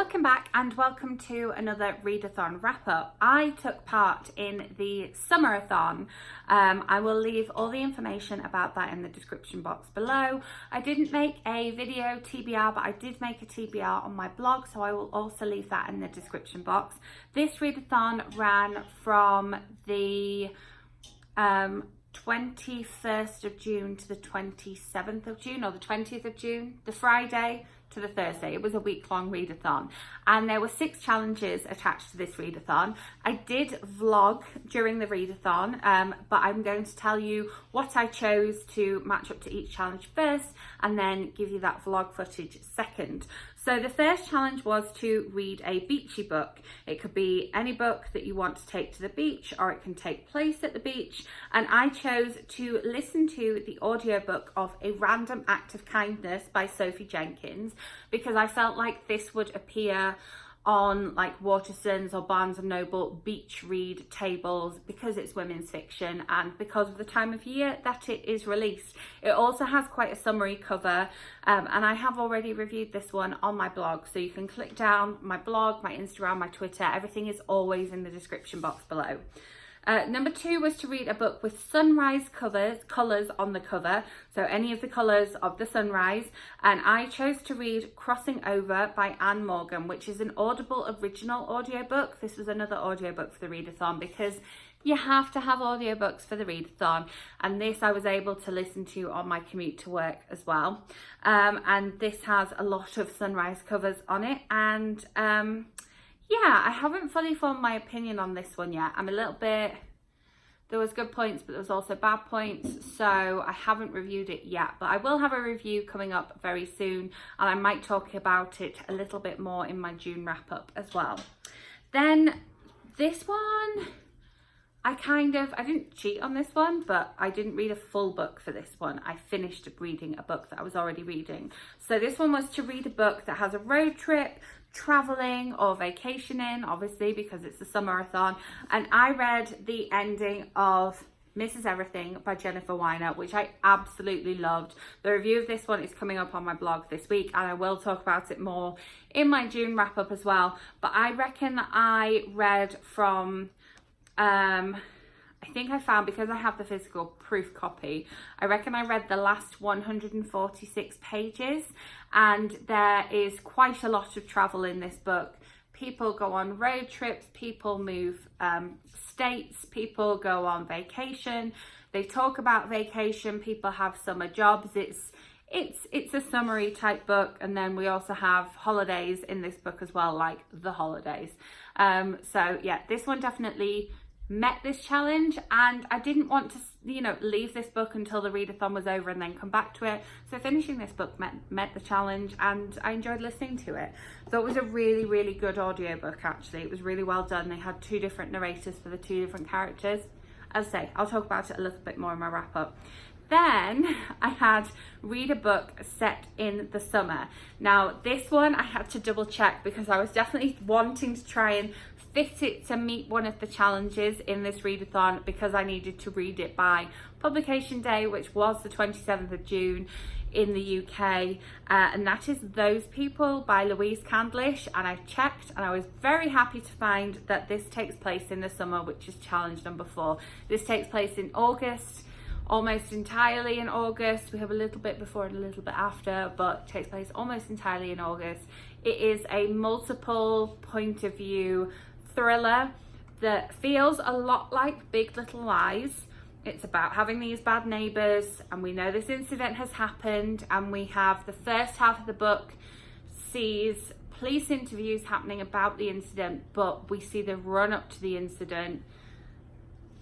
Welcome back and welcome to another readathon wrap up. I took part in the Summerathon. I will leave all the information about that in the description box below. I didn't make a video TBR, but I did make a TBR on my blog, so I will also leave that in the description box. This readathon ran from the 21st of June to the 27th of June, or the 20th of June, the Friday to the Thursday. It was a week-long readathon, and there were 6 challenges attached to this readathon. I did vlog during the readathon, but I'm going to tell you what I chose to match up to each challenge first, and then give you that vlog footage second. So the first challenge was to read a beachy book. It could be any book that you want to take to the beach, or it can take place at the beach. And I chose to listen to the audiobook of A Random Act of Kindness by Sophie Jenkins, because I felt like this would appear on like Waterson's or Barnes & Noble beach read tables, because it's women's fiction and because of the time of year that it is released. It also has quite a summary cover, and I have already reviewed this one on my blog, so you can click down my blog, my Instagram, my Twitter. Everything is always in the description box below. Number 2 was to read a book with sunrise colours on the cover, so any of the colours of the sunrise, and I chose to read Crossing Over by Anne Morgan, which is an Audible original audiobook. This was another audiobook for the readathon, because you have to have audiobooks for the readathon, and this I was able to listen to on my commute to work as well. And this has a lot of sunrise covers on it, and yeah, I haven't fully formed my opinion on this one yet. I'm a little bit, there was good points, but there was also bad points, so I haven't reviewed it yet, but I will have a review coming up very soon, and I might talk about it a little bit more in my June wrap up as well. Then this one, I didn't cheat on this one, but I didn't read a full book for this one. I finished reading a book that I was already reading. So this one was to read a book that has a road trip, traveling or vacationing, obviously because it's a Summerathon, and I read the ending of Mrs. Everything by Jennifer Weiner, which I absolutely loved. The review of this one is coming up on my blog this week, and I will talk about it more in my June wrap up as well. But I reckon I read from I think I found, because I have the physical proof copy, I reckon I read the last 146 pages, and there is quite a lot of travel in this book. People go on road trips, people move states, people go on vacation, they talk about vacation, people have summer jobs. It's a summary type book, and then we also have holidays in this book as well, like the holidays. So yeah, this one definitely met this challenge, and I didn't want to, leave this book until the readathon was over and then come back to it. So finishing this book met the challenge, and I enjoyed listening to it. So it was a really, really good audiobook actually. It was really well done. They had 2 different narrators for the 2 different characters. As I say, I'll talk about it a little bit more in my wrap up. Then I had read a book set in the summer. Now this one I had to double check, because I was definitely wanting to try and fit it to meet one of the challenges in this readathon, because I needed to read it by publication day, which was the 27th of June in the UK, and that is Those People by Louise Candlish. And I checked, and I was very happy to find that this takes place in the summer, which is challenge number 4. This takes place in August, almost entirely in August. We have a little bit before and a little bit after, but it takes place almost entirely in August. It is a multiple point of view thriller that feels a lot like Big Little Lies. It's about having these bad neighbours, and we know this incident has happened, and we have the first half of the book sees police interviews happening about the incident, but we see the run up to the incident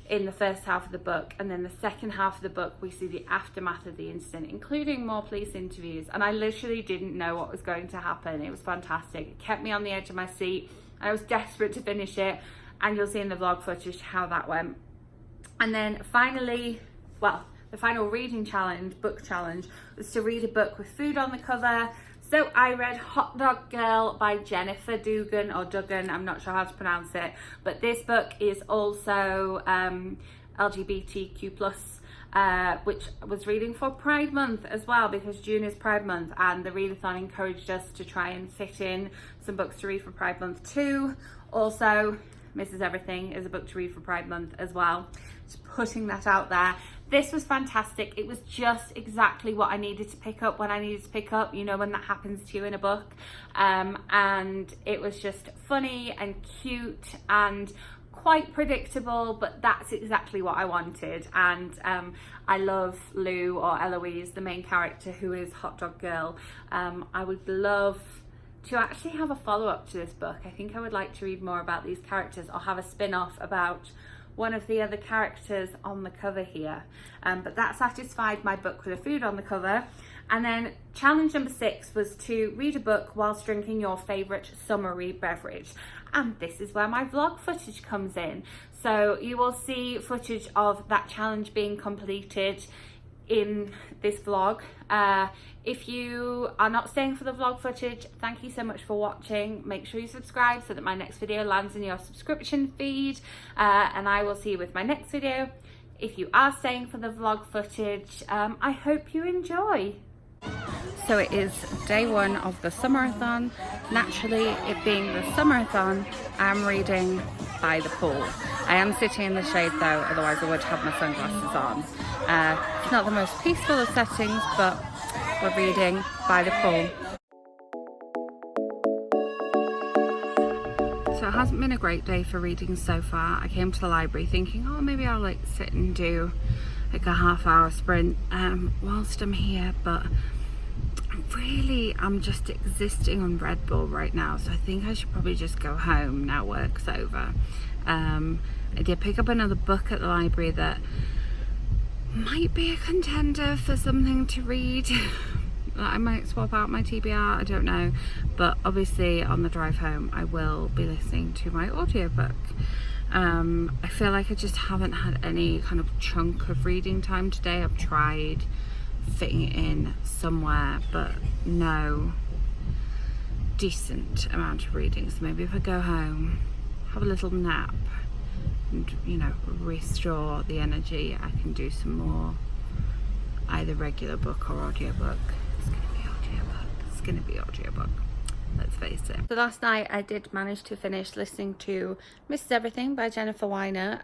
in the first half of the book, and then the second half of the book we see the aftermath of the incident, including more police interviews. And I literally didn't know what was going to happen. It was fantastic. It kept me on the edge of my seat. I was desperate to finish it, and you'll see in the vlog footage how that went. And then finally, well, the final reading challenge, book challenge, was to read a book with food on the cover. So I read Hot Dog Girl by Jennifer Dugan, or Duggan, I'm not sure how to pronounce it, but this book is also LGBTQ+, which I was reading for Pride Month as well, because June is Pride Month, and the readathon encouraged us to try and fit in some books to read for Pride Month too. Also, Mrs. Everything is a book to read for Pride Month as well. Just putting that out there. This was fantastic. It was just exactly what I needed to pick up when I needed to pick up, you know, when that happens to you in a book. And it was just funny and cute and quite predictable, but that's exactly what I wanted. And I love Lou, or Eloise, the main character, who is Hot Dog Girl. I would love to actually have a follow-up to this book. I think I would like to read more about these characters, or have a spin-off about one of the other characters on the cover here. But that satisfied my book with a food on the cover. And then challenge number 6 was to read a book whilst drinking your favourite summery beverage. And this is where my vlog footage comes in. So you will see footage of that challenge being completed in this vlog. If you are not staying for the vlog footage, thank you so much for watching. Make sure you subscribe so that my next video lands in your subscription feed, and I will see you with my next video. If you are staying for the vlog footage, I hope you enjoy. So it is day 1 of the Summerathon. Naturally, it being the Summerathon, I'm reading by the pool. I am sitting in the shade though, otherwise I would have my sunglasses on. It's not the most peaceful of settings, but we're reading by the pool. So it hasn't been a great day for reading so far. I came to the library thinking, oh, maybe I'll like sit and do like a half-hour sprint whilst I'm here, but really I'm just existing on Red Bull right now, so I think I should probably just go home now work's over. I did pick up another book at the library that might be a contender for something to read. I might swap out my TBR, I don't know, but obviously on the drive home I will be listening to my audiobook. I feel like I just haven't had any kind of chunk of reading time today. I've tried fitting it in somewhere, but no decent amount of reading. So maybe if I go home, have a little nap, and, you know, restore the energy, I can do some more either regular book or audiobook. It's gonna be audiobook. It's gonna be audiobook. Let's face it. So last night I did manage to finish listening to Mrs. Everything by Jennifer Weiner.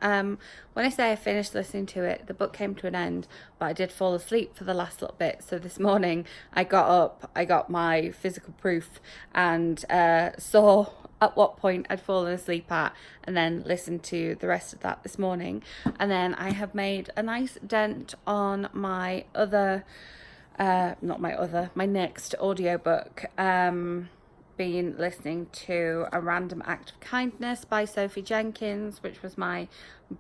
When I say I finished listening to it, the book came to an end, but I did fall asleep for the last little bit. So this morning I got up, I got my physical proof, and saw at what point I'd fallen asleep at, and then listened to the rest of that this morning. And then I have made a nice dent on my other, my next audiobook. Been listening to A Random Act of Kindness by Sophie Jenkins, which was my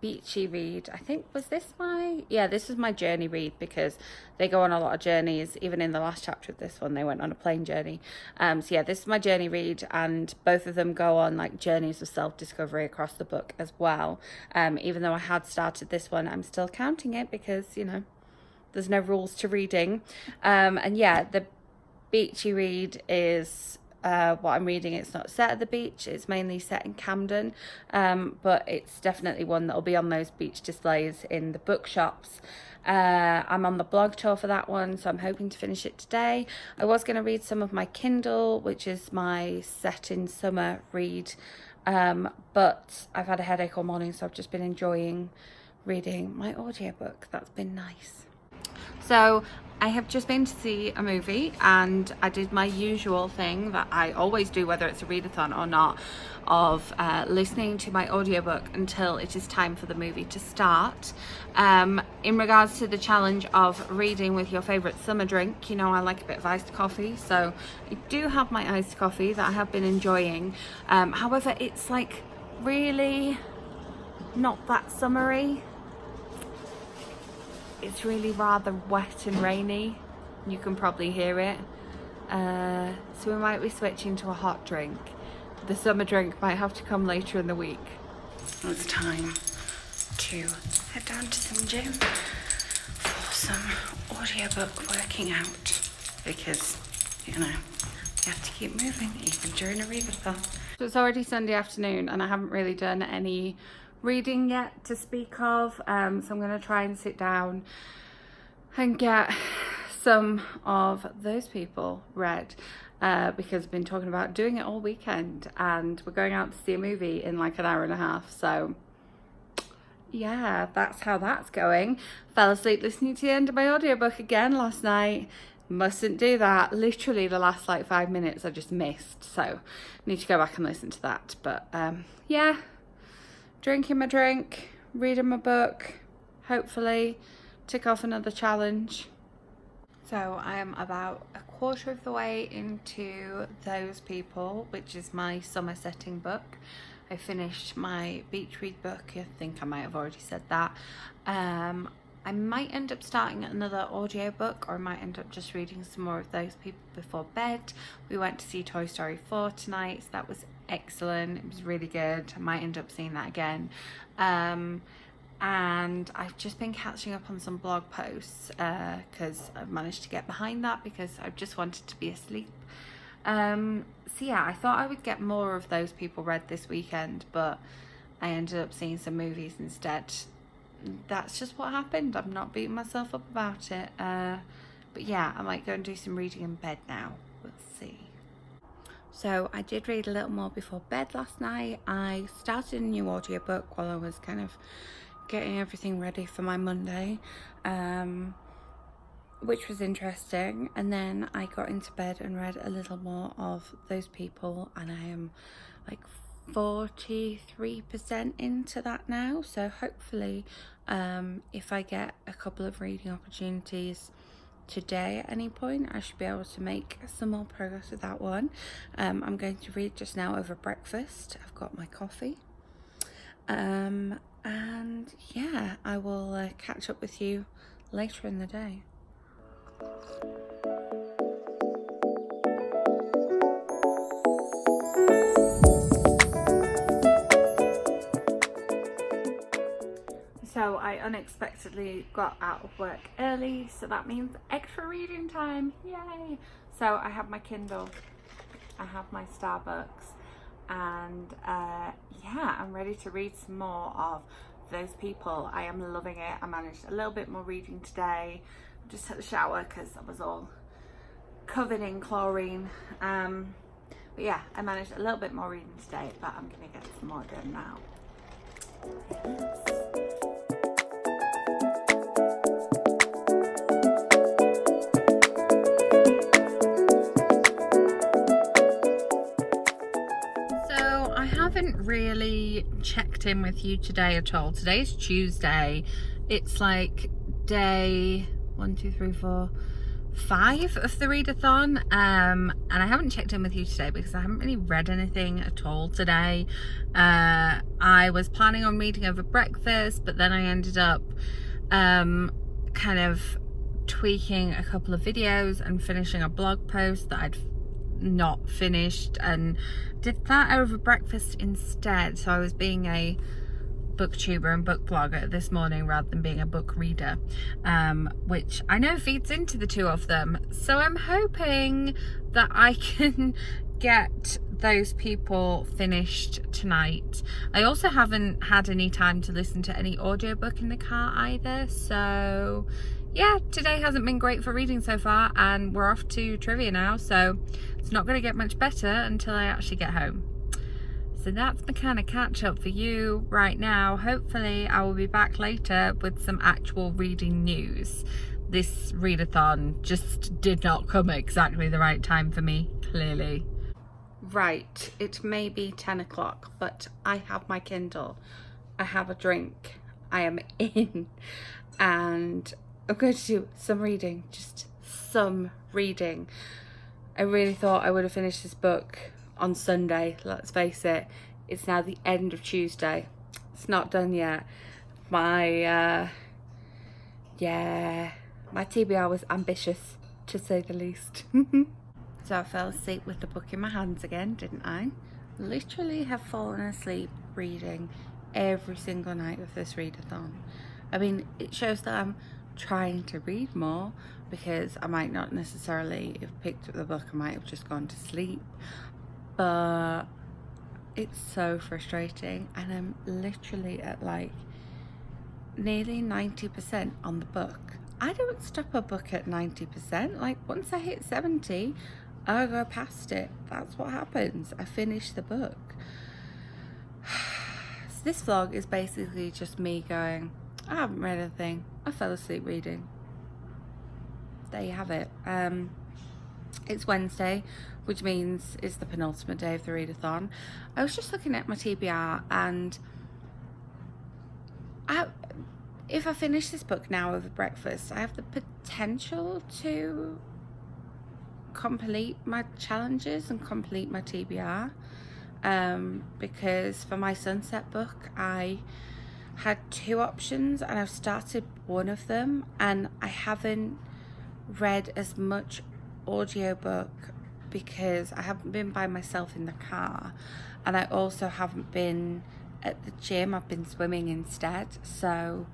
beachy read. I think, was this my, yeah, this was my journey read, because they go on a lot of journeys. Even in the last chapter of this one, they went on a plane journey. So yeah, this is my journey read, and both of them go on like journeys of self-discovery across the book as well. Even though I had started this one, I'm still counting it because, you know, there's no rules to reading. And yeah, the beachy read is what I'm reading. It's not set at the beach, it's mainly set in Camden, but it's definitely one that will be on those beach displays in the bookshops. I'm on the blog tour for that one, so I'm hoping to finish it today. I was going to read some of my Kindle, which is my set in summer read, but I've had a headache all morning, so I've just been enjoying reading my audiobook. That's been nice. So I have just been to see a movie, and I did my usual thing that I always do, whether it's a readathon or not, of listening to my audiobook until it is time for the movie to start. In regards to the challenge of reading with your favourite summer drink, you know, I like a bit of iced coffee, so I do have my iced coffee that I have been enjoying. However, it's like really not that summery. It's really rather wet and rainy. You can probably hear it. So we might be switching to a hot drink. The summer drink might have to come later in the week. It's time to head down to some gym for some audiobook working out, because, you know, you have to keep moving even during a readathon. So it's already Sunday afternoon and I haven't really done any reading yet to speak of, so I'm going to try and sit down and get some of those people read, because I've been talking about doing it all weekend, and we're going out to see a movie in like an hour and a half. So yeah, that's how that's going. Fell asleep listening to the end of my audiobook again last night. Mustn't do that. Literally the last like 5 minutes I just missed, so need to go back and listen to that. But yeah, drinking my drink, reading my book, hopefully tick off another challenge. So I am about a quarter of the way into Those People, which is my summer setting book. I finished my beach read book. I think I might have already said that. I might end up starting another audiobook, or I might end up just reading some more of Those People before bed. We went to see Toy Story 4 tonight, so that was excellent. It was really good. I might end up seeing that again. And I've just been catching up on some blog posts, because I've managed to get behind that because I've just wanted to be asleep. So yeah, I thought I would get more of Those People read this weekend, but I ended up seeing some movies instead. That's just what happened. I'm not beating myself up about it. But yeah, I might go and do some reading in bed now. We'll see. So I did read a little more before bed last night. I started a new audiobook while I was kind of getting everything ready for my Monday, which was interesting. And then I got into bed and read a little more of Those People, and I am like 43% into that now. So hopefully, if I get a couple of reading opportunities today at any point, I should be able to make some more progress with that one. I'm going to read just now over breakfast. I've got my coffee. And yeah, I will catch up with you later in the day. So I unexpectedly got out of work early, so that means extra reading time. Yay! So I have my Kindle, I have my Starbucks, and yeah, I'm ready to read some more of Those People. I am loving it. I managed a little bit more reading today. I just had a shower because I was all covered in chlorine. But yeah, I managed a little bit more reading today, but I'm gonna get some more done now. Haven't really checked in with you today at all. Today's Tuesday. It's like day 1, 2, 3, 4, 5 of the readathon, and I haven't checked in with you today because I haven't really read anything at all today. I was planning on reading over breakfast, but then I ended up kind of tweaking a couple of videos and finishing a blog post that I'd not finished, and did that over breakfast instead. So I was being a booktuber and book blogger this morning rather than being a book reader, which I know feeds into the two of them. So I'm hoping that I can get Those People finished tonight. I also haven't had any time to listen to any audiobook in the car either, so yeah, today hasn't been great for reading so far, and we're off to trivia now, so it's not going to get much better until I actually get home. So that's the kind of catch up for you right now. Hopefully I will be back later with some actual reading news. This readathon just did not come at exactly the right time for me, clearly. Right, it may be 10 o'clock, but I have my Kindle, I have a drink, I am in, and I'm going to do some reading, just some reading. I really thought I would have finished this book on Sunday, let's face it. It's now the end of Tuesday. It's not done yet. My TBR was ambitious, to say the least. So I fell asleep with the book in my hands again, didn't I? Literally have fallen asleep reading every single night of this readathon. I mean, it shows that I'm trying to read more, because I might not necessarily have picked up the book, I might have just gone to sleep, but it's so frustrating, and I'm literally at like nearly 90% on the book, I don't stop a book at 90%. Like, once I hit 70, I go past it. That's what happens. I finish the book. So this vlog is basically just me going, I haven't read anything. I fell asleep reading. There you have it. It's Wednesday, which means it's the penultimate day of the readathon. I was just looking at my TBR, and if I finish this book now over breakfast, I have the potential to complete my challenges and complete my TBR. Because for my sunset book, I had 2 options, and I've started one of them, and I haven't read as much audiobook because I haven't been by myself in the car, and I also haven't been at the gym. I've been swimming instead. So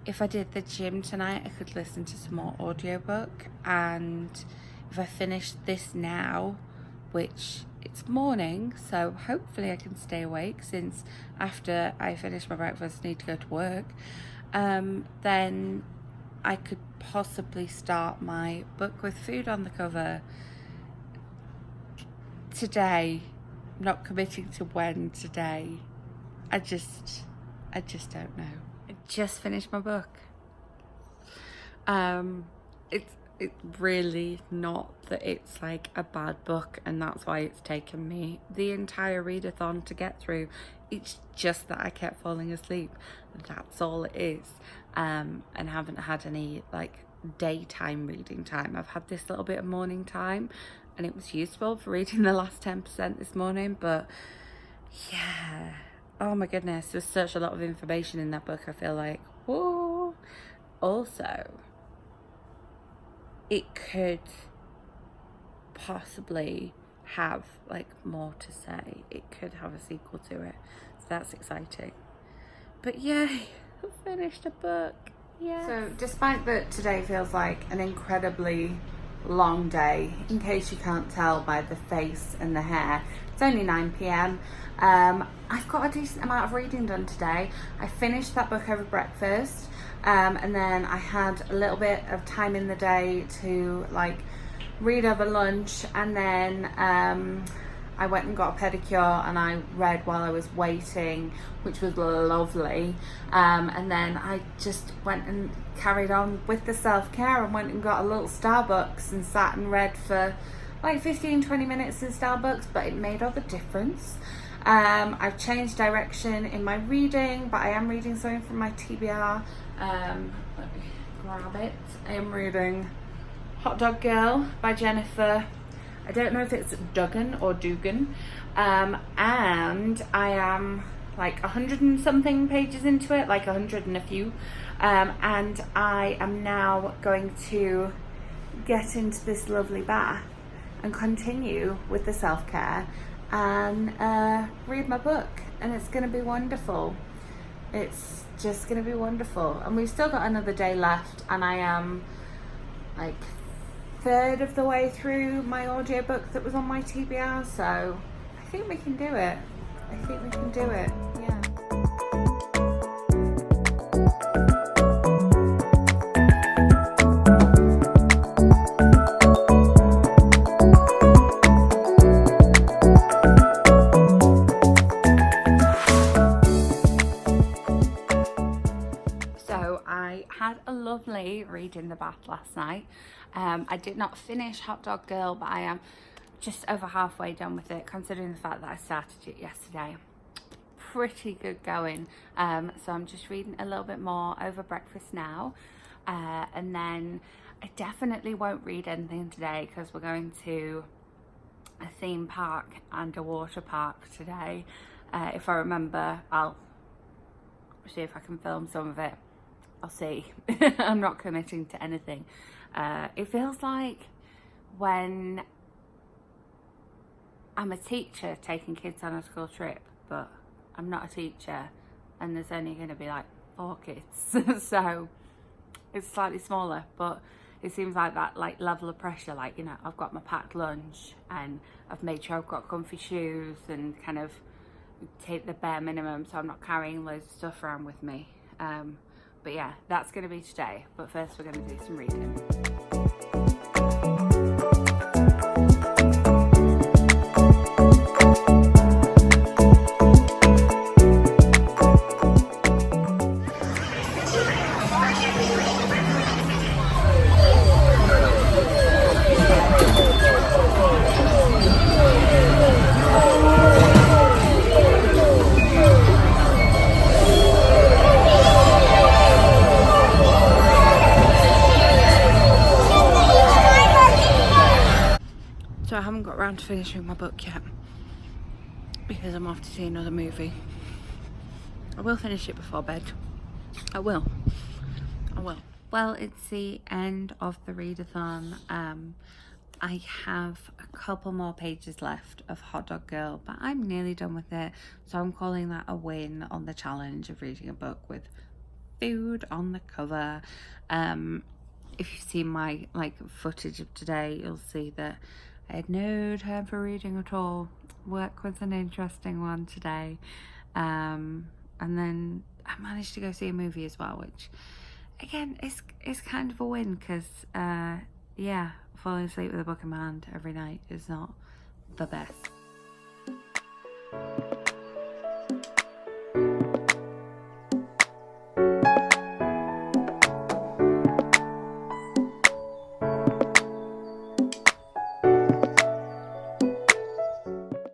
if I did the gym tonight, I could listen to some more audiobook, and if I finish this now, which it's morning, so hopefully I can stay awake, since after I finish my breakfast I need to go to work, then I could possibly start my book with food on the cover today. I'm not committing to when today. I just don't know. I just finished my book. It's really not that it's like a bad book and that's why it's taken me the entire readathon to get through. It's just that I kept falling asleep. That's all it is. And haven't had any like daytime reading time. I've had this little bit of morning time, and it was useful for reading the last 10% this morning, but yeah, oh my goodness, there's such a lot of information in that book. I feel like, whoa. Also, it could possibly have like more to say. It could have a sequel to it, so that's exciting. But yay, I finished a book. Yeah. So despite that today feels like an incredibly long day, in case you can't tell by the face and the hair, it's only 9 p.m. I've got a decent amount of reading done today. I finished that book over breakfast, and then I had a little bit of time in the day to like read over lunch, and then I went and got a pedicure and I read while I was waiting, which was lovely. And then I just went and carried on with the self-care and went and got a little Starbucks and sat and read for like 15-20 minutes in Starbucks, but it made all the difference. I've changed direction in my reading, but I am reading something from my TBR. Let me grab it. I am reading Hot Dog Girl by Jennifer. I don't know if it's Duggan or Dugan. And I am like 100 and something pages into it, like 100 and a few. And I am now going to get into this lovely bath and continue with the self-care and read my book, and it's going to be wonderful. It's just going to be wonderful. And we've still got another day left, and I am like third of the way through my audiobook that was on my TBR, so I think we can do it. I think we can do it. Yeah. So I had a lovely read in the bath last night. I did not finish Hot Dog Girl, but I am just over halfway done with it, considering the fact that I started it yesterday. Pretty good going. So I'm just reading a little bit more over breakfast now, and then I definitely won't read anything today because we're going to a theme park and a water park today. If I remember, I'll see if I can film some of it. I'll see. I'm not committing to anything. It feels like when I'm a teacher taking kids on a school trip, but I'm not a teacher and there's only going to be like 4 kids. So it's slightly smaller, but it seems like that like level of pressure, like, you know, I've got my packed lunch and I've made sure I've got comfy shoes and kind of take the bare minimum, so I'm not carrying loads of stuff around with me. But yeah, that's going to be today. But first we're going to do some reading. So I haven't got around to finishing my book yet because I'm off to see another movie. I will finish it before bed. I will. Well, it's the end of the readathon. I have a couple more pages left of Hot Dog Girl, but I'm nearly done with it. So I'm calling that a win on the challenge of reading a book with food on the cover. If you've seen my footage of today, you'll see that I had no time for reading at all. Work was an interesting one today. And then I managed to go see a movie as well, which again is kind of a win because yeah, falling asleep with a book in my hand every night is not the best.